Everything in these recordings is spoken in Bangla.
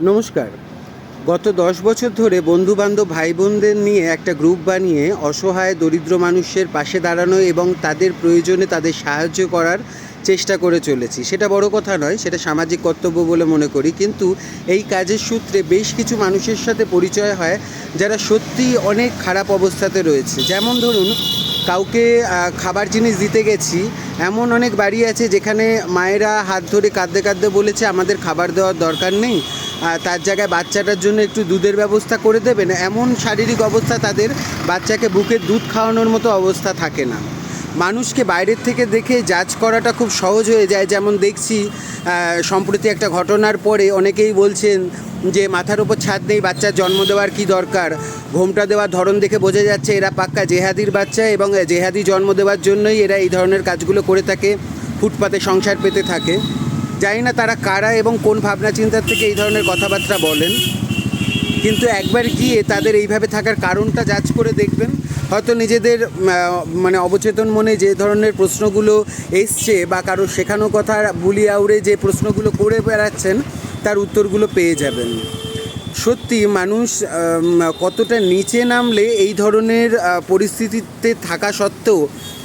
নমস্কার। গত ১০ বছর ধরে বন্ধুবান্ধব ভাই বোনদের নিয়ে একটা গ্রুপ বানিয়ে অসহায় দরিদ্র মানুষের পাশে দাঁড়ানো এবং তাদের প্রয়োজনে তাদের সাহায্য করার চেষ্টা করে চলেছি। সেটা বড় কথা নয়, সেটা সামাজিক কর্তব্য বলে মনে করি। কিন্তু এই কাজের সূত্রে বেশ কিছু মানুষের সাথে পরিচয় হয় যারা সত্যিই অনেক খারাপ অবস্থাতে রয়েছে। যেমন ধরুন, কাউকে খাবার জিনিস দিতে গেছি, এমন অনেক বাড়ি আছে যেখানে মায়েরা হাত ধরে কাঁদতে কাঁদতে বলেছে আমাদের খাবার দেওয়ার দরকার নেই, তার জায়গায় বাচ্চাটার জন্য একটু দুধের ব্যবস্থা করে দেবেন। এমন শারীরিক অবস্থা তাদের, বাচ্চাকে বুকের দুধ খাওয়ানোর মতো অবস্থা থাকে না। মানুষকে বাইরের থেকে দেখে জাজ করাটা খুব সহজ হয়ে যায়। যেমন দেখছি সম্প্রতি একটা ঘটনার পরে অনেকেই বলছেন যে মাথার ওপর ছাদ নেই, বাচ্চার জন্ম দেওয়ার কি দরকার, ঘোমটা দেওয়ার ধরন দেখে বোঝা যাচ্ছে এরা পাক্কা জেহাদির বাচ্চা এবং জেহাদি জন্ম দেওয়ার জন্যই এরা এই ধরনের কাজগুলো করে থাকে, ফুটপাতে সংসার পেতে থাকে। জানি না তারা কারা এবং কোন ভাবনা চিন্তার থেকে এই ধরনের কথাবার্তা বলেন, কিন্তু একবার গিয়ে তাদের এইভাবে থাকার কারণটা যাচ করে দেখবেন। হয়তো নিজেদের অবচেতন মনে যে ধরনের প্রশ্নগুলো এসছে বা কারো শেখানো কথা বুলি আউড়ে যে প্রশ্নগুলো করে বেড়াচ্ছেন তার উত্তরগুলো পেয়ে যাবেন। সত্যি মানুষ কতটা নিচে নামলে এই ধরনের পরিস্থিতিতে থাকা সত্ত্বেও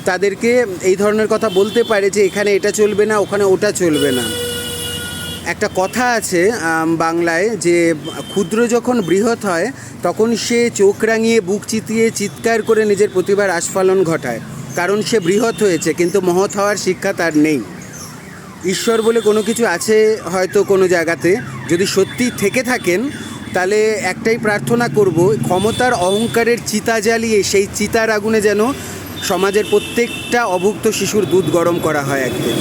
তাদেরকে এই ধরনের কথা বলতে পারে যে এখানে এটা চলবে না, ওখানে ওটা চলবে না। একটা কথা আছে বাংলায় যে ক্ষুদ্র যখন বৃহৎ হয় তখন সে চোখ রাঙিয়ে বুক চিতিয়ে চিৎকার করে নিজের প্রতিভার আস্ফালন ঘটায়, কারণ সে বৃহৎ হয়েছে কিন্তু মহৎ হওয়ার শিক্ষা তার নেই। ঈশ্বর বলে কোনো কিছু আছে হয়তো কোনো জায়গাতে, যদি সত্যি থেকে থাকেন তাহলে একটাই প্রার্থনা করব, ক্ষমতার অহংকারের চিতা জ্বালিয়ে সেই চিতার আগুনে যেন সমাজের প্রত্যেকটা অভুক্ত শিশুর দুধ গরম করা হয় একদিন।